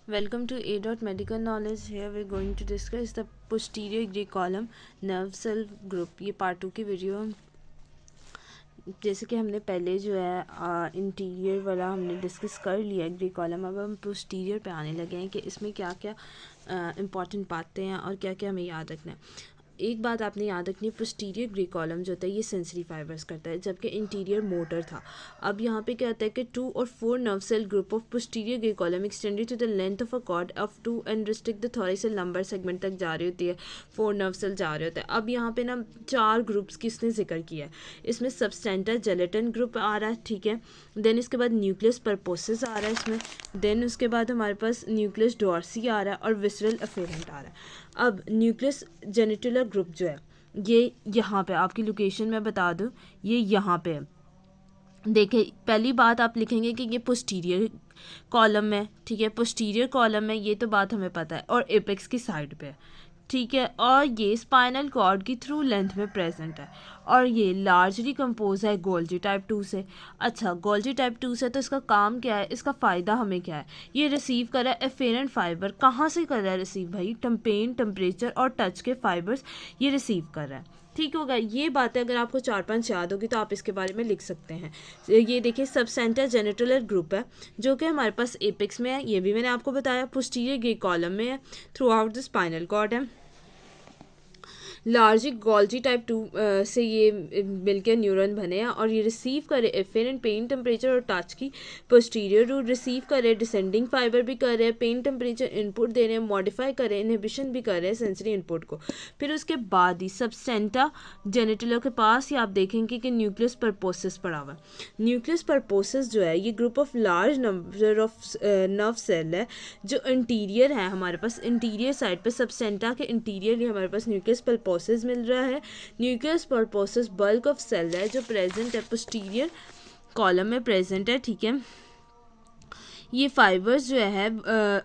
Welcome to A. Medical Knowledge. Here we're going to discuss the posterior gray column nerve cell group. ये part 2 की video. जैसे कि हमने पहले जो है इंटीरियर वाला हमने डिस्कस कर लिया है ग्रे कॉलम। अब हम पोस्टीरियर पे आने लगे हैं कि इसमें क्या क्या इम्पॉर्टेंट बातें हैं और क्या क्या हमें याद रखना है। एक बात आपने याद रखनी है, पोस्टीरियर ग्रे कॉलम जो होता है ये सेंसरी फाइबर्स करता है, जबकि इंटीरियर मोटर था। अब यहाँ पे क्या होता है कि 2 और 4 nerve cell group of posterior grey column extended to the length of a cord of 2 and restrict the thoracic lumbar segment तक जा रही होती है। 4 नर्व सेल जा रहे होते हैं। अब यहाँ पे ना 4 ग्रुप्स की इसने जिक्र किया है। इसमें सबस्टेंटा जेलेटिन ग्रुप आ रहा है, ठीक है। देन इसके बाद न्यूक्लियस परपोसिस आ रहा है इसमें। देन उसके बाद हमारे पास न्यूक्लियस डॉर्सी आ रहा है और विसरल अफेरेंट आ रहा है। अब न्यूक्लियस जेनिटुलर ग्रुप जो है ये यहाँ पे आपकी लोकेशन में बता दूँ, ये यहाँ पे है। देखिए पहली बात आप लिखेंगे कि ये पोस्टीरियर कॉलम में, ठीक है, पोस्टीरियर कॉलम में, ये तो बात हमें पता है, और एपेक्स की साइड पे है, ठीक है। और ये स्पाइनल कॉर्ड की थ्रू लेंथ में प्रेजेंट है और ये लार्जली कंपोज है गोल्जी टाइप 2 से। अच्छा, गोल्जी टाइप 2 से तो इसका काम क्या है, इसका फ़ायदा हमें क्या है, ये रिसीव कर रहा है एफेरेंट फाइबर। कहाँ से कर रहा है रिसीव भाई? पेन, टेम्परेचर और टच के फाइबर्स ये रिसीव कर रहा है, ठीक होगा। ये बातें अगर आपको 4-5 याद होगी तो आप इसके बारे में लिख सकते हैं। ये देखिए सबसेंटा जेनिटुलर ग्रुप है जो कि हमारे पास एपेक्स में है, ये भी मैंने आपको बताया। पोस्टीरियर ग्रे कॉलम में है, throughout the spinal cord है। लार्जी गोल्जी टाइप 2 से ये मिलकर न्यूरॉन बने हैं और ये रिसीव करे एफेरेंट पेन, टेम्परेचर और टच की पोस्टीरियर रूट रिसीव करे, डिसेंडिंग फाइबर भी कर रहे हैं, पेन टेम्परेचर इनपुट दे रहे हैं, मॉडिफाई कर रहे हैं, इनहिबिशन भी कर रहे हैं सेंसरी इनपुट को। फिर उसके बाद ही सबसेंटा जेनिटुलर के पास ही आप देखेंगे कि न्यूक्लियस परपोसिस पड़ा हुआ है। न्यूक्लियस परपोसिस जो है ये group of large number of nerve cell है जो इंटीरियर है हमारे पास। इंटीरियर साइड पे सबसेंटा के इंटीरियर हमारे पास न्यूक्लियस परपोसिस मिल रहा है। न्यूक्लियस परपोसिस बल्क ऑफ सेल है जो प्रेजेंट है पोस्टीरियर कॉलम में प्रेजेंट है, ठीक है। ये फाइबर्स जो है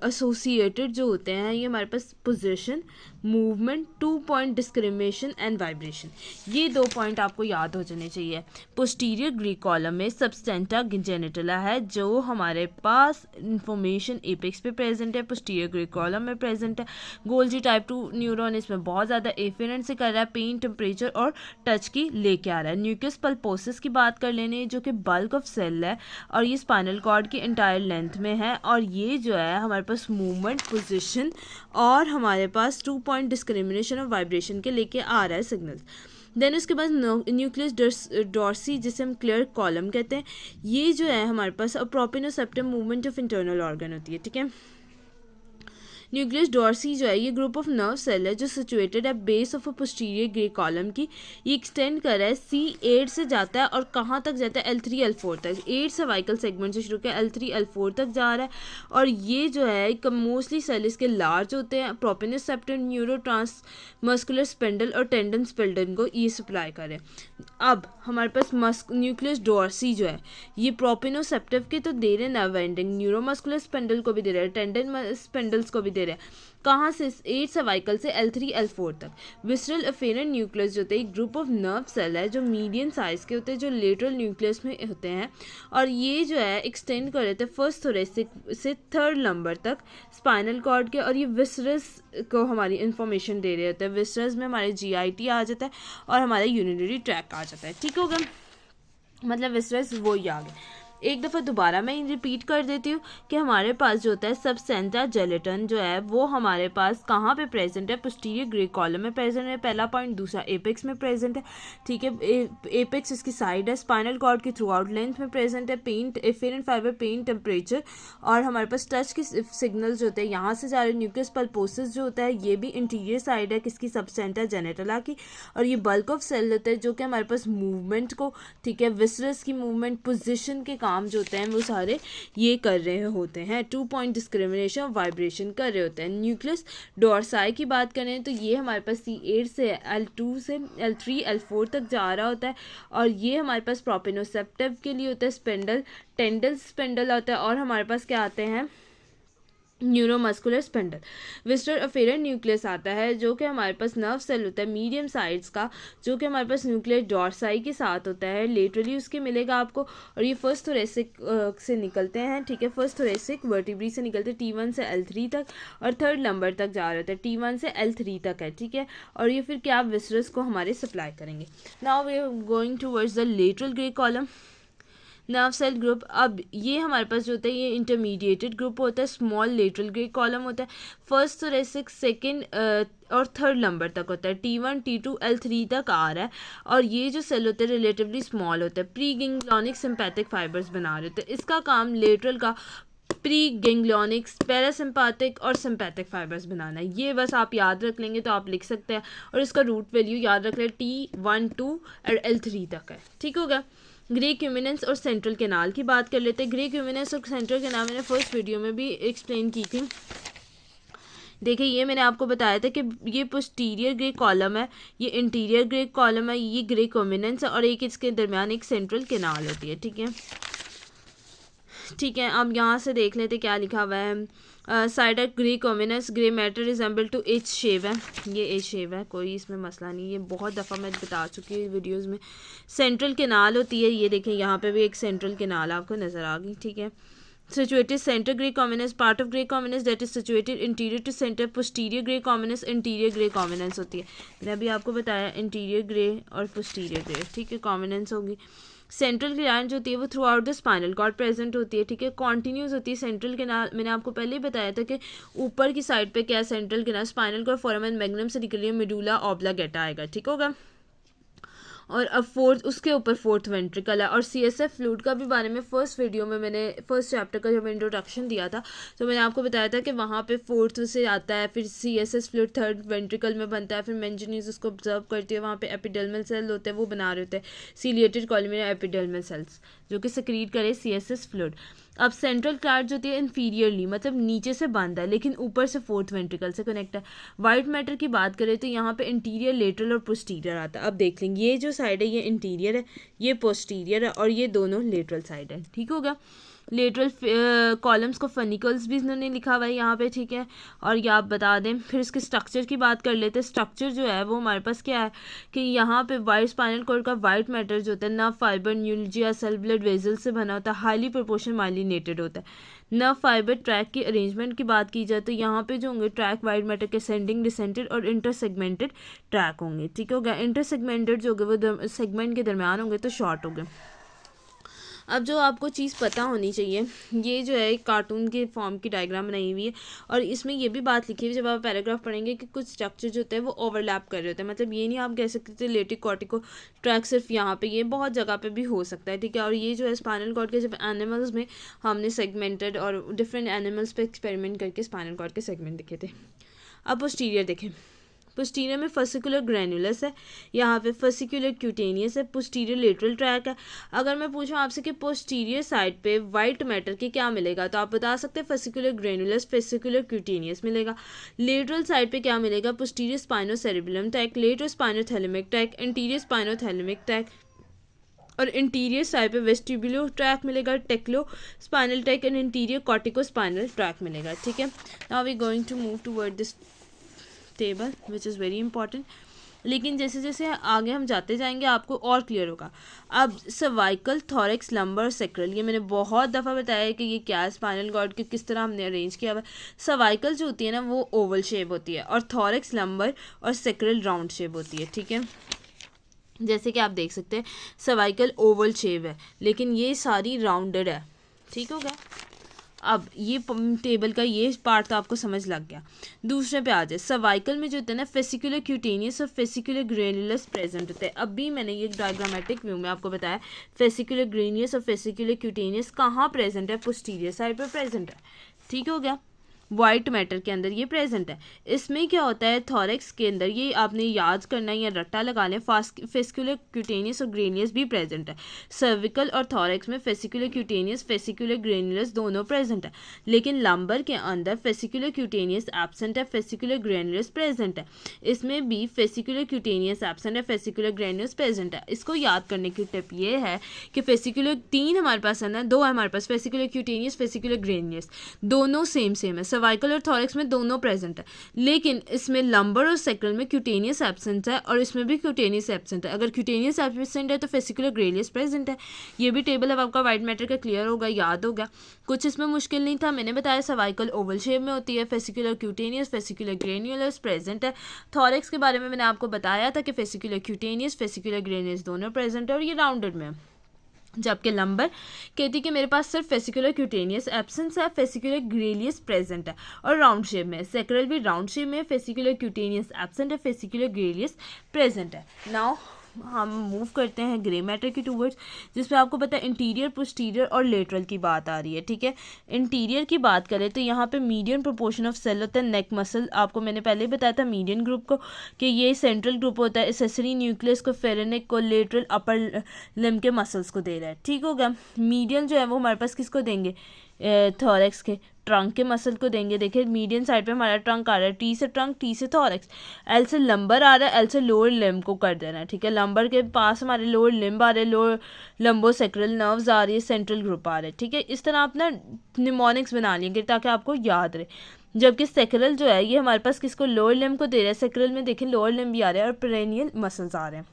एसोसिएटेड जो होते हैं ये हमारे पास position, movement, 2 point discrimination and vibration, ये 2 पॉइंट आपको याद हो जाने चाहिए। पोस्टीरियर ग्रे कॉलम में सबसेंटा जेनिटुला है जो हमारे पास इंफॉर्मेशन एपेक्स पे प्रेजेंट है, पोस्टीरियर ग्रे कॉलम में प्रेजेंट है। गोल्जी टाइप 2 न्यूरॉन इसमें बहुत ज़्यादा एफेरेंट से कर रहा है, पेन, टेम्परेचर और टच की लेके आ रहा है। न्यूक्लियस पल्पोसिस की बात कर लेने जो कि बल्क ऑफ सेल है और ये स्पाइनल कॉर्ड की इंटायर लेंथ में है और ये जो है हमारे पास मूवमेंट, पोजीशन और हमारे पास 2 पॉइंट डिस्क्रिमिनेशन और वाइब्रेशन के लेके आ रहा है सिग्नल्स। देन उसके बाद न्यूक्लियस डॉर्सी जिसे हम क्लियर कॉलम कहते हैं, ये जो है हमारे पास प्रोपिनोसेप्टिव मूवमेंट ऑफ इंटरनल ऑर्गन होती है, ठीक है। न्यूक्लियस डॉर्सी जो है ये ग्रुप ऑफ नर्व सेल है जो सिचुएटेड है base of a posterior grey column की। ये एक्सटेंड कर रहा है C8 से जाता है और कहाँ तक जाता है L3 L4 तक। 8 सर्वाइकल सेगमेंट से शुरू कर L3 L4 तक जा रहा है और ये जो है मोस्टली सेल इसके लार्ज होते हैं। प्रोपिनोसेप्टिव न्यूरो मस्कुलर स्पेंडल और टेंडन स्पेंडल को ये सप्लाई करें। अब हमारे पास न्यूक्लियस डॉर्सी जो है ये प्रोपिनोसेप्टिव के तो दे रहे हैं नर्व एंडिंग, न्यूरोमस्कुलर स्पेंडल को भी दे रहे हैं, टेंडन स्पेंडल्स को भी दे रहे हैं। कहाँ से? 8 सर्वाइकल से L3 L4 तक। विसरल अफेरेंट न्यूक्लियस जो होते हैं एक ग्रुप ऑफ नर्व सेल है जो मीडियम साइज के होते हैं जो लेटरल न्यूक्लियस में होते हैं और ये जो है एक्सटेंड कर रहे थे फर्स्ट थोरेसिक से 3rd लंबर तक स्पाइनल कॉर्ड के और ये विसरस को हमारी इंफॉर्मेशन दे रहे होते हैं। विसरस में हमारे GIT आ जाता है और हमारा यूरिनरी ट्रैक आ जाता है, ठीक होगा। मतलब विसरस वो ही आ गया। एक दफ़ा दोबारा मैं रिपीट कर देती हूँ कि हमारे पास जो होता है सबसेंटा जेलेटिन जो है वो हमारे पास कहाँ पे प्रेजेंट है? पोस्टीरियर ग्रे कॉलम में प्रेजेंट है, पहला पॉइंट। दूसरा एपेक्स में प्रेजेंट है, ठीक है। एपेक्स इसकी साइड है, स्पाइनल कॉर्ड की थ्रू आउट लेंथ में प्रेजेंट है, pain afferent fibre, pain, temperature और हमारे पास टच के सिग्नल्स जो होते हैं यहाँ से जा रहे। न्यूक्लियस पल्पोसिस जो होता है ये भी इंटीरियर साइड है किसकी? सबसेंटा जेनिटुला की। और ये बल्क ऑफ सेल होता है जो कि हमारे पास मूवमेंट को, ठीक है, विसरस की मूवमेंट, पोजिशन के काम जो होते हैं वो सारे ये कर रहे होते हैं। 2 पॉइंट डिस्क्रिमिनेशन, वाइब्रेशन कर रहे होते हैं। न्यूक्लियस डॉर्साई की बात करें तो ये हमारे पास C8 से L2 से L3 L4 तक जा रहा होता है और ये हमारे पास प्रोपिनोसेप्टिव के लिए होता है स्पेंडल, टेंडल स्पेंडल होता है और हमारे पास क्या आते हैं न्यूरोमस्कुलर स्पेंडल। विस्टर अफेरेंट न्यूक्लियस आता है जो कि हमारे पास नर्व सेल होता है मीडियम साइज का, जो कि हमारे पास न्यूक्लियर डॉर्साई के साथ होता है, लेटरली उसके मिलेगा आपको। और ये फर्स्ट थोरेसिक से निकलते हैं, ठीक है, फर्स्ट थोरेसिक वर्टिब्री से निकलते हैं T1 से L3 तक, और थर्ड लंबर तक जा रहे होते हैं, T1 से L3 तक है, ठीक है। और ये फिर क्या विस्टर्स को हमारे सप्लाई करेंगे। Now we are going towards the lateral grey column nerve cell group. अब ये हमारे पास जो होता है ये इंटरमीडिएटेड ग्रुप होता है, स्मॉल लेटरल ग्रे कॉलम होता है, फर्स्ट थोरेसिक सेकेंड और थर्ड नंबर तक होता है, T1 T2 L3 तक आ रहा है। और ये जो सेल होते हैं रिलेटिवली स्मॉल होता है, प्री गैंग्लियोनिक सिंपैथिक फाइबर्स बना रहे होते हैं। इसका काम लेटरल का प्री गैंग्लियोनिक, पैरासिम्पैथिक और सिंपैथिक फाइबर्स बनाना है। ये बस आप याद रख लेंगे तो आप लिख सकते हैं, और इसका रूट वैल्यू याद रख लें T1 2 और L3 तक है, ठीक होगा। ग्रे क्यूमिनेंस और सेंट्रल कैनाल की बात कर लेते हैं। ग्रे क्यूमिनेंस और सेंट्रल कैनाल मैंने फर्स्ट वीडियो में भी एक्सप्लेन की थी। देखिए ये मैंने आपको बताया था कि ये पोस्टीरियर ग्रे कॉलम है, ये इंटीरियर ग्रे कॉलम है, ये ग्रे क्यूमिनेंस है, और एक इसके दरमियान एक सेंट्रल कैनाल होती है, ठीक है। ठीक है, अब यहाँ से देख लेते क्या लिखा हुआ है। साइडर grey commissure grey matter resemble to H shape है, ये एच शेव है, कोई इसमें मसला नहीं, ये बहुत दफ़ा मैं बता चुकी हूँ वीडियोस में। सेंट्रल कैनाल होती है, ये देखें यहाँ पे भी एक सेंट्रल कैनाल आपको नज़र आ गई, ठीक है। Situated centre grey commissure part of grey commissure that is situated anterior to centre. Posterior grey commissure anterior grey commissure होती है, मैंने अभी आपको बताया इंटीरियर ग्रे और पोस्टीरियर ग्रे, ठीक है, कॉमिनस होगी। सेंट्रल ग्लैंड जो होती है वो throughout the spinal cord present होती है, ठीक है, कॉन्टीन्यूस होती है। सेंट्रल कैनाल मैंने आपको पहले ही बताया था कि ऊपर की साइड पे क्या central canal spinal cord foramen magnum से निकली मेडुला ऑब्लांगेटा आएगा, ठीक होगा। और अब फोर्थ उसके ऊपर फोर्थ वेंट्रिकल है। और CSF फ्लूइड का भी बारे में फर्स्ट वीडियो में मैंने फर्स्ट चैप्टर का जब इंट्रोडक्शन दिया था तो मैंने आपको बताया था कि वहाँ पे फोर्थ से आता है, फिर CSF फ्लूइड थर्ड वेंट्रिकल में बनता है, फिर मेंजनीज उसको ऑब्जर्व करती है, वहाँ पे एपिडर्मल सेल होते हैं वो बना रहे होते हैं सीलिएटेड कॉलमिनर एपिडर्मल सेल्स जो कि सेक्रीट करे CSF फ्लूइड। अब सेंट्रल क्लार्ड जो होती है इन्फीरियरली मतलब नीचे से बंद है लेकिन ऊपर से फोर्थ वेंट्रिकल से कनेक्ट है। वाइट मैटर की बात करें तो यहाँ पे इंटीरियर लेटरल और पोस्टीरियर आता है। अब देख लेंगे ये जो साइड है ये इंटीरियर है, ये पोस्टीरियर है और ये दोनों लेटरल साइड है, ठीक होगा। लेटरल कॉलम्स को फनिकल्स भी इन्होंने लिखा हुआ है यहाँ पे, ठीक है। और ये आप बता दें, फिर इसके स्ट्रक्चर की बात कर लेते हैं। स्ट्रक्चर जो है वो हमारे पास क्या है कि यहाँ पे वाइट स्पाइनल कॉर्ड का वाइट मैटर जो होता है nerve fibre neuralgia cell blood vessel से बना होता है, हाईली प्रोपोर्शन माइलिनेटेड होता है। नर्व फाइबर ट्रैक की अरेंजमेंट की बात की जाए तो यहाँ पे जो होंगे ट्रैक वाइट मैटर के सेंडिंग डिसेंटेड और इंटरसेगमेंटेड ट्रैक होंगे, ठीक होगा। इंटरसेगमेंटेड जो होंगे वो सेगमेंट के दरमियान होंगे तो शॉर्ट होंगे। अब जो आपको चीज़ पता होनी चाहिए, ये जो है एक कार्टून के फॉर्म की डायग्राम बनाई हुई है और इसमें ये भी बात लिखी हुई है जब आप पैराग्राफ पढ़ेंगे कि कुछ स्ट्रक्चर जो होते हैं वो ओवरलैप कर रहे होते हैं। मतलब ये नहीं आप कह सकते लेटिक कॉर्टिको ट्रैक सिर्फ यहाँ पे, ये बहुत जगह पे भी हो सकता है, ठीक है। और ये जो है स्पाइनल कॉर्ड के जब एनिमल्स में हमने सेगमेंटेड और डिफरेंट एनिमल्स पे एक्सपेरिमेंट करके स्पाइनल कॉर्ड के सेगमेंट दिखे थे। अब पोस्टीरियर देखें, पोस्टीरियर में फसिकुलर ग्रैनुलस है, यहाँ पे फसिकुलर क्यूटेनियस है, पोस्टीरियर लेटरल ट्रैक है। अगर मैं पूछूं आपसे कि पोस्टीरियर साइड पे वाइट मैटर के क्या मिलेगा तो आप बता सकते हैं फसिकुलर ग्रैनुलस फसिकुलर क्यूटेनियस मिलेगा। लेटरल साइड पे क्या मिलेगा, posterior spinocerebellar tract, lateral spinothalamic tract, anterior spinothalamic tract और इंटीरियर साइड पे वेस्टिबुलो ट्रैक मिलेगा, tecto spinal tract and anterior cortico spinal tract मिलेगा, ठीक है। Now we going to move toward this table which is very important. लेकिन जैसे जैसे आगे हम जाते जाएंगे आपको और क्लियर होगा। अब सर्वाइकल थॉरेक्स लंबर सेक्रल, ये मैंने बहुत दफ़ा बताया है कि ये क्या है, स्पाइनल कॉर्ड के किस तरह हमने अरेंज किया हुआ है। सर्वाइकल जो होती है ना वो ओवल शेप होती है और थॉरेक्स लंबर और सेक्रल राउंड शेप होती है, ठीक है। जैसे कि आप देख सकते हैं सर्वाइकल ओवल शेप है लेकिन ये सारी राउंडेड है, ठीक हो गया। अब ये टेबल का ये पार्ट तो आपको समझ लग गया। दूसरे पे आ जाए, सर्वाइकल में जो होता है ना फेसिकुलर क्यूटेनियस और फेसिकुलर ग्रेनुलस प्रेजेंट होते हैं। अब भी मैंने ये डायग्रामेटिक व्यू में आपको बताया फेसिकुलर ग्रेनियस और फेसिकुलर क्यूटेनियस कहाँ प्रेजेंट है, पोस्टीरियर साइड पर प्रेजेंट है, ठीक हो गया। वाइट मैटर के अंदर ये प्रेजेंट है। इसमें क्या होता है थॉरेक्स के अंदर, ये आपने याद करना है या रट्टा लगा लें, फेसिकुलर क्यूटेनियस और ग्रेनियस भी प्रेजेंट है। सर्विकल और थॉरेक्स में फेसिकुलर क्यूटेनियस फेसिकुलर ग्रेनुलस दोनों प्रेजेंट है लेकिन लंबर के अंदर फेसिकुलर क्यूटेनियस एब्सेंट है, फेसिकुलर ग्रेनुलस प्रेजेंट है। इसमें भी फेसिकुलर क्यूटेनियस एब्सेंट है, फेसिकुलर ग्रेनुलस प्रेजेंट है। इसको याद करने की टिप ये है कि फेसिकुलर तीन हमारे पास है ना, दो है हमारे पास, फेसिकुलर क्यूटेनियस फेसिकुलर ग्रेनुलस दोनों सेम सेम है। सर्वाइकल और थॉरैक्स में दोनों प्रेजेंट है, लेकिन इसमें लंबर और सैक्रल में क्यूटेनियस एब्सेंट है और इसमें भी क्यूटेनियस एब्सेंट है। अगर क्यूटेनियस एब्सेंट है तो फेसिकुलर ग्रेलियस प्रेजेंट है। ये भी टेबल अब आपका वाइट मैटर का क्लियर होगा, याद होगा, कुछ इसमें मुश्किल नहीं था। मैंने बताया सर्वाइकल ओवल शेप में होती है, फेसिकुलर क्यूटेनियस, फेसिकुलर ग्रेन्युलस प्रेजेंट है। थॉरैक्स के बारे में मैंने आपको बताया था कि फेसिकुलर क्यूटेनियस, फेसिकुलर ग्रेन्युलस दोनों प्रेजेंट है और ये राउंडेड में। जबकि लंबर कहती कि मेरे पास सिर्फ फेसिकुलर क्यूटेनियस एब्सेंस है, फेसिकुलर ग्रेलियस प्रेजेंट है और राउंड शेप में। सेक्रल भी राउंड शेप में, फेसिकुलर क्यूटेनियस एब्सेंट है, फेसिकुलर ग्रेलियस प्रेजेंट है। नाउ हम मूव करते हैं ग्रे मैटर की टूवर्ड्स, जिसमें आपको पता है इंटीरियर, पोस्टीरियर और लेटरल की बात आ रही है। ठीक है, इंटीरियर की बात करें तो यहाँ पे मीडियन प्रोपोर्शन ऑफ सेल होता है नेक मसल। आपको मैंने पहले ही बताया था मीडियन ग्रुप को कि ये सेंट्रल ग्रुप होता है, एसेसरी न्यूक्लियस को, फेरेनिक को, लेटरल अपर लिम्ब के मसल्स को दे रहा है। ठीक होगा, मीडियन जो है वो हमारे पास किसको देंगे, थॉरैक्स के ट्रंक के मसल को देंगे। देखिए मीडियन साइड पे हमारा ट्रंक आ रहा है, टी से ट्रंक, टी से थॉरैक्स, एल से लंबर आ रहा है, एल से लोअर लिम्ब को कर देना है। ठीक है, लंबर के पास हमारे लोअर लिम्ब आ रहे हैं, लोअर लंबोसेक्रल नर्व्स आ रही है, सेंट्रल ग्रुप आ रहे हैं। ठीक है, इस तरह आप ना निमोनिक्स बना लेंगे ताकि आपको याद रहे। जबकि सेक्रल जो है ये हमारे पास किसको, लोअर लिम्ब को दे रहा है। सेक्रल में देखें लोअर लिम्ब भी आ रहे हैं और पेरेनियल मसल्स आ रहे हैं।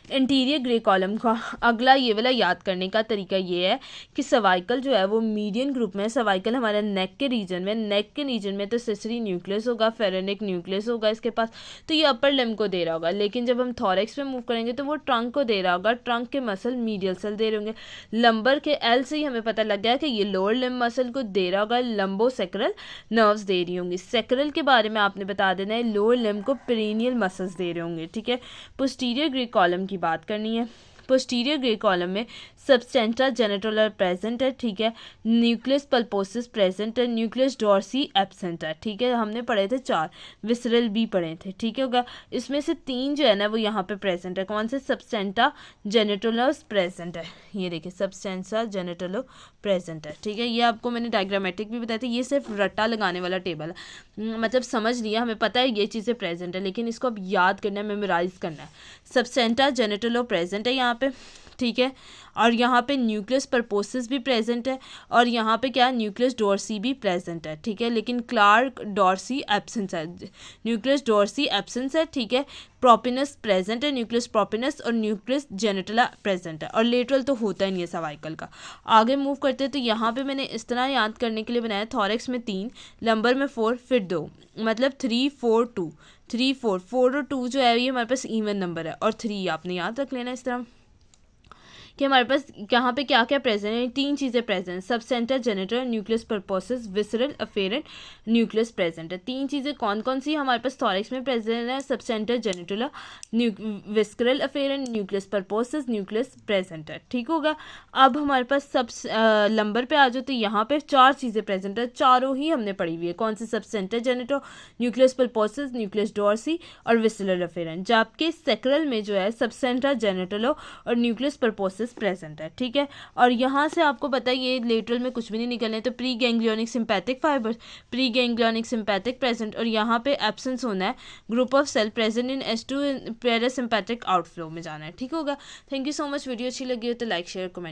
इंटीरियर ग्रे कॉलम का अगला ये वाला याद करने का तरीका ये है कि सर्वाइकल जो है वो मीडियन ग्रुप में है। सर्वाइकल हमारा नेक के रीजन में, नेक के रीजन में तो सेसरी न्यूक्लियस होगा, फेरेनिक न्यूक्लियस होगा इसके पास, तो ये अपर लिम्ब को दे रहा होगा। लेकिन जब हम थॉरैक्स पे मूव करेंगे तो वो ट्रंक को दे रहा होगा, ट्रंक के मसल मीडियल सेल दे रहे होंगे। लंबर के एल से ही हमें पता लग गया कि ये लोअर लिम्ब मसल को दे रहा होगा, लंबोसेक्रल नर्व्स दे रही होंगी। सेक्रल के बारे में आपने बता देना है, लोअर लिम्ब को पेरिनियल मसल्स दे रहे होंगे। ठीक है, पोस्टीरियर ग्रे कॉलम की बात करनी है। पोस्टीरियर ग्रे कॉलम में सबस्टेंटा जेनिटोलर प्रेजेंट है। ठीक है, न्यूक्लियस पल्पोसिस प्रेजेंट है, न्यूक्लियस डॉर्सी एब्सेंट है। ठीक है, हमने पढ़े थे 4, विसरल भी पढ़े थे। ठीक है होगा, इसमें से 3 जो है ना वो यहाँ पे प्रेजेंट है। कौन से, सबस्टेंटा जेनिटोलस प्रेजेंट है, ये देखिए सबस्टेंटा जेनिटोलो प्रेजेंट है। ठीक है, ये आपको मैंने डायग्रामेटिक भी बताया था, ये सिर्फ रट्टा लगाने वाला टेबल है, मतलब समझ लिया, हमें पता है ये चीज़ें प्रेजेंट है, लेकिन इसको अब याद करना है, मेमोराइज करना है। सबस्टेंटा जेनिटोलो प्रेजेंट है यहाँ पे। ठीक है, और यहाँ पे न्यूक्लियस परपोसिस भी प्रेजेंट है और यहाँ पे क्या, न्यूक्लियस डॉर्सी भी प्रेजेंट है। ठीक है, लेकिन क्लार्क डॉर्सी एब्सेंस है, न्यूक्लियस डॉर्सी एब्सेंस है। ठीक है, प्रोपिनस प्रेजेंट है, न्यूक्लियस प्रोपिनस और न्यूक्लियस जेनिटला प्रेजेंट है और लेटरल तो होता ही नहीं है सर्वाइकल का। आगे मूव करते हैं तो यहाँ पे मैंने इस तरह याद करने के लिए बनाया, थॉरैक्स में 3, लंबर में 4, फिर 2, मतलब 3 4 2, 3 4 4 और 2 जो है ये हमारे पास इवन नंबर है और 3 आपने याद रख लेना इस तरह कि हमारे पास यहाँ पे क्या क्या प्रेजेंट है, 3 चीज़ें प्रेजेंट, सबसेंटर जेनिटल, nucleus proprius, visceral afferent nucleus present है। 3 चीज़ें कौन कौन सी हमारे पास थॉरैक्स में प्रेजेंट है, सबसेंटर जेनिटल, visceral afferent, nucleus proprius, nucleus present है। ठीक होगा, अब हमारे पास सब लंबर पे आ जाओ तो यहाँ पे 4 चीज़ें प्रेजेंट है, चारों ही हमने पढ़ी हुई है। कौन सी, सबसेंटर जेनिटल, न्यूक्लियस परपोसिस, न्यूक्लियस डॉर्सी और विसरल अफेरेंट। जबकि सेक्रल में जो है सबसेंटर जेनिटल और न्यूक्लियस परपोसिस प्रेजेंट है। ठीक है, और यहाँ से आपको पता है ये लेटरल में कुछ भी नहीं निकलने, तो pre ganglionic sympathetic fibre, pre ganglionic sympathetic present और यहाँ पे एब्सेंस होना है, group of cell present in S2 parasympathetic outflow में जाना है। ठीक होगा, thank you so much. Video अच्छी लगी हो तो लाइक शेयर कमेंट